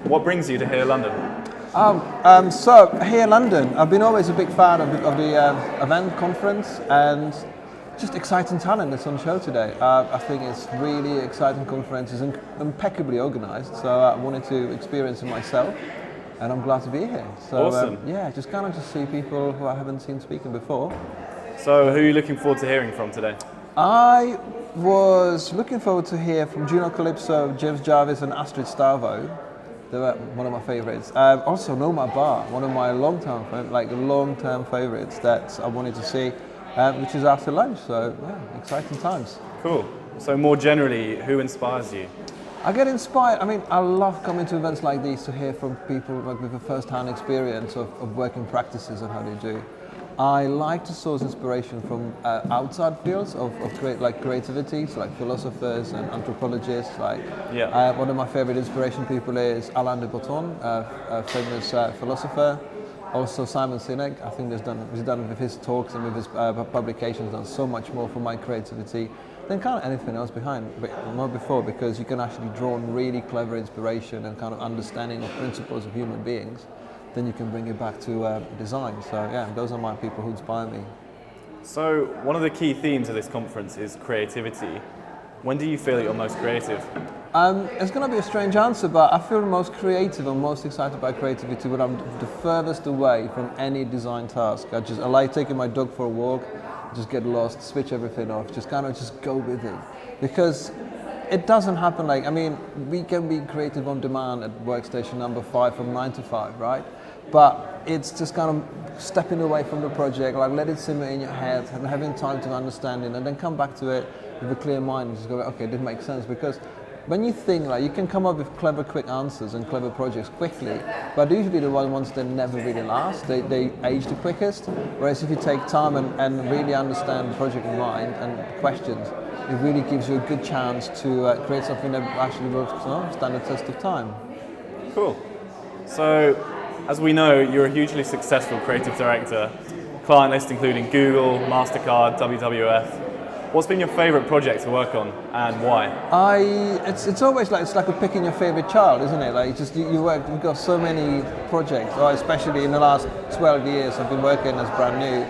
What brings you to here, London? So here in London, I've been always a big fan of the event conference and just exciting talent that's on show today. I think it's really exciting conference, it's impeccably organised, so I wanted to experience it myself, and I'm glad to be here. So Awesome. yeah, just kind of just see people who I haven't seen speaking before. So who are you looking forward to hearing from today? I was looking forward to hear from Juno Calypso, James Jarvis and Astrid Stavo. They were one of my favourites. Also Noma Bar, one of my long-term favourites that I wanted to see, which is after lunch. So yeah, exciting times. Cool. So more generally, who inspires you? I get inspired. I mean, I love coming to events like these to hear from people with a first-hand experience of working practices and how they do. I like to source inspiration from outside fields of creativity, so like philosophers and anthropologists. One of my favorite inspiration people is Alain de Botton, a famous philosopher. Also Simon Sinek. I think he's done with his talks and with his publications, done so much more for my creativity than kind of anything else before, because you can actually draw on really clever inspiration and kind of understanding of principles of human beings. Then you can bring it back to design. So yeah, those are my people who inspire me. So one of the key themes of this conference is creativity. When do you feel you're most creative? It's going to be a strange answer, but I feel most creative and most excited by creativity when I'm the furthest away from any design task. I like taking my dog for a walk, just get lost, switch everything off, just go with it. Because it doesn't happen we can be creative on demand at workstation number 5 from 9 to 5, right? But it's just kind of stepping away from the project, let it simmer in your head, and having time to understand it, and then come back to it with a clear mind and just go, okay, it did make sense. Because when you think, you can come up with clever, quick answers and clever projects quickly, but usually the ones that never really last, they age the quickest. Whereas if you take time and really understand the project in mind and questions, it really gives you a good chance to create something that actually will stand the test of time. Cool. So, as we know, you're a hugely successful creative director. Client list including Google, MasterCard, WWF. What's been your favourite project to work on and why? It's always it's like picking your favourite child, isn't it? You've got so many projects, especially in the last 12 years I've been working as brand new.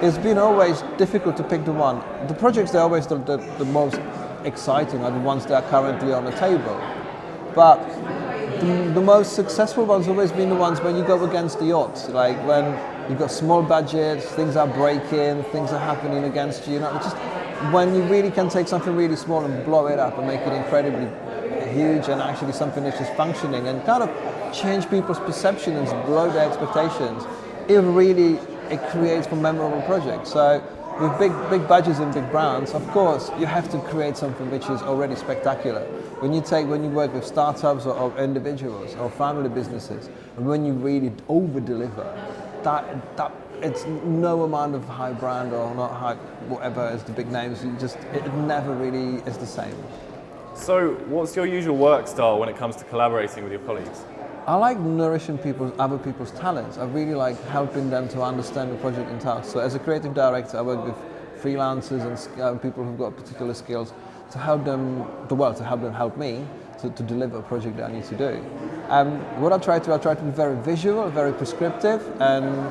It's been always difficult to pick the one. The projects that are always the most exciting are the ones that are currently on the table. But the most successful ones have always been the ones when you go against the odds, like when you've got small budgets, things are breaking, things are happening against you. Just when you really can take something really small and blow it up and make it incredibly huge and actually something that's just functioning and kind of change people's perceptions, blow their expectations, it creates a memorable project. So with big budgets and big brands, of course, you have to create something which is already spectacular. When you work with startups or individuals or family businesses, and when you really over-deliver, that it's no amount of high brand or not high whatever is the big names. It never really is the same. So, what's your usual work style when it comes to collaborating with your colleagues? I like nourishing other people's talents. I really like helping them to understand the project and task. So as a creative director, I work with freelancers and people who've got particular skills to help them help me to deliver a project that I need to do. What I try to be very visual, very prescriptive, and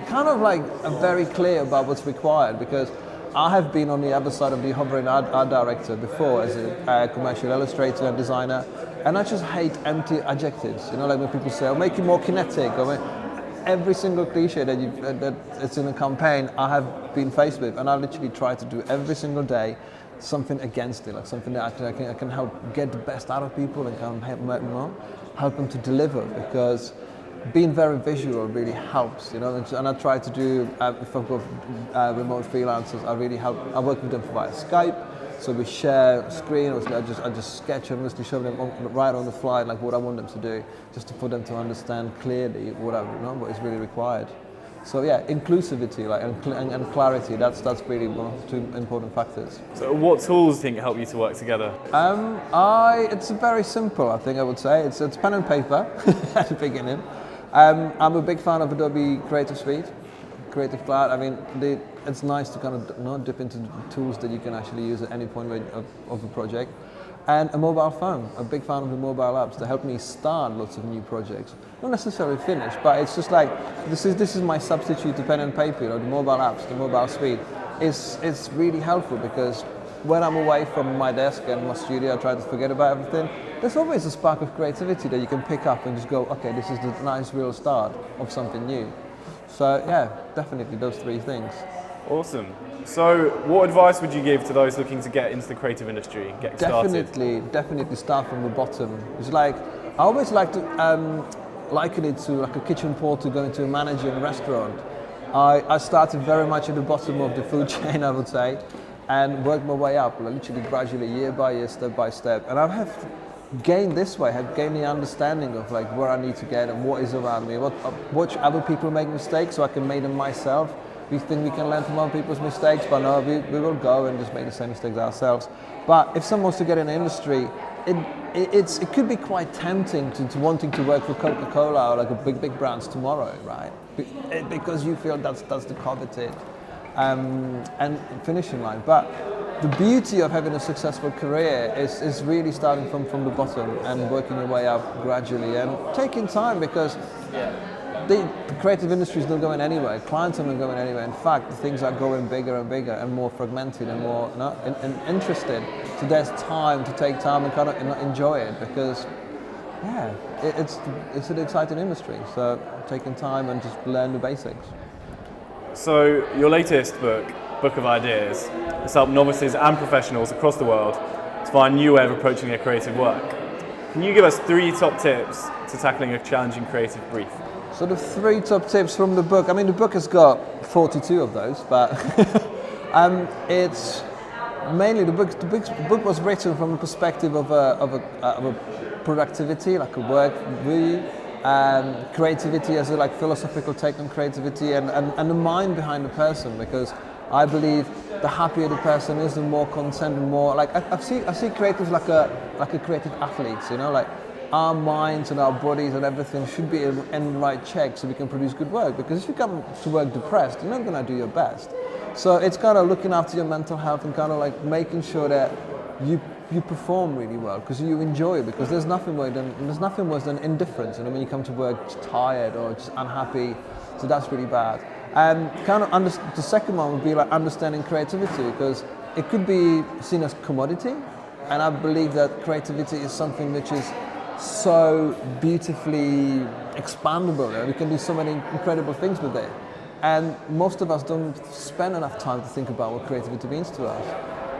kind of very clear about what's required, because I have been on the other side of the hovering art director before as a commercial illustrator and designer, and I just hate empty adjectives. When people say, "I'll make it more kinetic," every single cliche that it's in a campaign, I have been faced with, and I literally try to do every single day something against it, something that I can help get the best out of people and kind of help them to deliver, because being very visual really helps, and I try to do, if I've got remote freelancers, I work with them via Skype, so we share a screen, or I just sketch and just show them right on the fly, what I want them to do, just for them to understand clearly what is really required. So yeah, inclusivity and clarity, that's really one of the two important factors. So what tools do you think help you to work together? It's very simple, I think I would say. It's pen and paper at the beginning. I'm a big fan of Adobe Creative Suite. Creative Cloud. I mean, it's nice to kind of dip into the tools that you can actually use at any point of a project. And a mobile phone. A big fan of the mobile apps to help me start lots of new projects. Not necessarily finish, but it's just like this is my substitute to pen and paper. The mobile apps, the mobile suite. It's really helpful because when I'm away from my desk and my studio, I try to forget about everything. There's always a spark of creativity that you can pick up and just go, okay, this is the nice real start of something new. So yeah, definitely those three things. Awesome. So what advice would you give to those looking to get into the creative industry, get started? Definitely start from the bottom. It's like, I always like to liken it to like a kitchen porter going to a manager in a restaurant. I started very much at the bottom of the food chain, I would say, and worked my way up, literally gradually, year by year, step by step. And I have gained this way, have gained the understanding of like where I need to get and what is around me, watch other people make mistakes so I can make them myself. We think we can learn from other people's mistakes, but no, we will go and just make the same mistakes ourselves. But if someone wants to get in the industry, it could be quite tempting to wanting to work for Coca-Cola or like a big brands tomorrow, right? Because you feel that's the coveted and finishing line. But the beauty of having a successful career is really starting from the bottom and working your way up gradually and taking time, because the creative industry is not going anywhere. Clients are not going anywhere. In fact, things are going bigger and bigger and more fragmented and more interested. So there's time to take time and kind of enjoy it, because it's an exciting industry. So taking time and just learn the basics. So your latest book of ideas, has helped novices and professionals across the world to find a new way of approaching their creative work. Can you give us 3 top tips to tackling a challenging creative brief? So the 3 top tips from the book. I mean, the book has got 42 of those, but it's mainly the book was written from the perspective of a productivity, like a work view, creativity as a like philosophical take on creativity, and the mind behind the person, because I believe the happier the person is, the more content and more like I see creatives like a creative athletes, you know, like our minds and our bodies and everything should be in the right check so we can produce good work. Because if you come to work depressed, you're not going to do your best. So it's kind of looking after your mental health and kind of like making sure that you perform really well because you enjoy it. Because there's nothing worse than indifference. You know, when you come to work just tired or just unhappy, so that's really bad. And kind of the second one would be like understanding creativity, because it could be seen as commodity, and I believe that creativity is something which is so beautifully expandable, and we can do so many incredible things with it. And most of us don't spend enough time to think about what creativity means to us.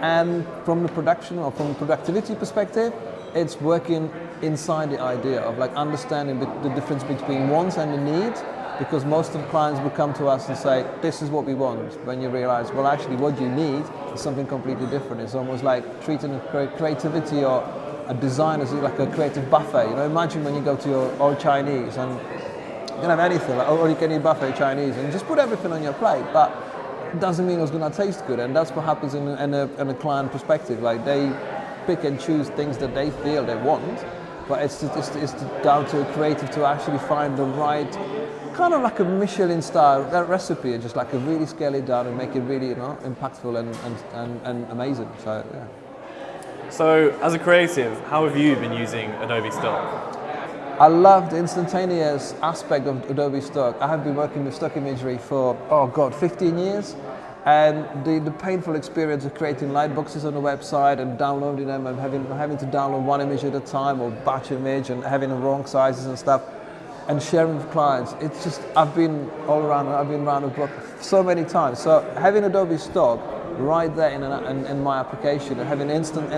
And from the production or from the productivity perspective, it's working inside the idea of like understanding the difference between wants and the need. Because most of the clients will come to us and say, this is what we want, when you realize, well, actually what you need is something completely different. It's almost like treating creativity or a design as like a creative buffet. You know, imagine when you go to your old Chinese and you can have anything, like all you can eat buffet Chinese, and just put everything on your plate, but it doesn't mean it's going to taste good. And that's what happens in a client perspective. Like they pick and choose things that they feel they want, but it's down to a creative to actually find the right, kind of like a Michelin style recipe, and just like really scale it down and make it really, you know, impactful and amazing. So yeah. So as a creative, how have you been using Adobe Stock? I love the instantaneous aspect of Adobe Stock. I have been working with stock imagery for 15 years, and the painful experience of creating light boxes on the website and downloading them and having to download one image at a time or batch image and having the wrong sizes and stuff, and sharing with clients. It's just, I've been around the block so many times. So having Adobe Stock right there in my application and having instant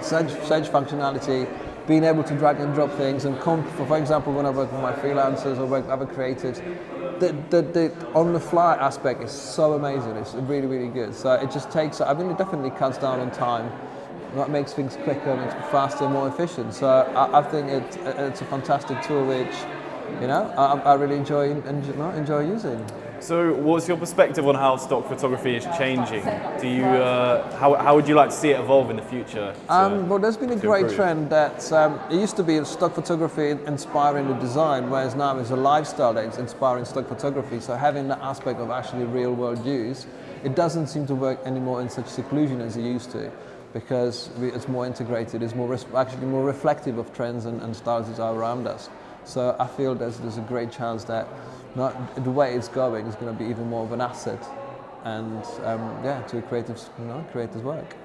search functionality, being able to drag and drop things, and for example, when I work with my freelancers or work with other creatives, the on the fly aspect is so amazing. It's really, really good. So it just takes, I mean, it definitely cuts down on time. That makes things quicker, makes it faster, more efficient. So I think it's a fantastic tool which, you know, I really enjoy using. So, what's your perspective on how stock photography is changing? Do you, how would you like to see it evolve in the future? Well, there's been a great improve? trend that it used to be stock photography inspiring the design, whereas now it's a lifestyle that's inspiring stock photography. So having the aspect of actually real-world use, it doesn't seem to work anymore in such seclusion as it used to, because it's more integrated, it's actually more reflective of trends and styles that are around us. So I feel there's a great chance that the way it's going is going to be even more of an asset, and to a creative's work.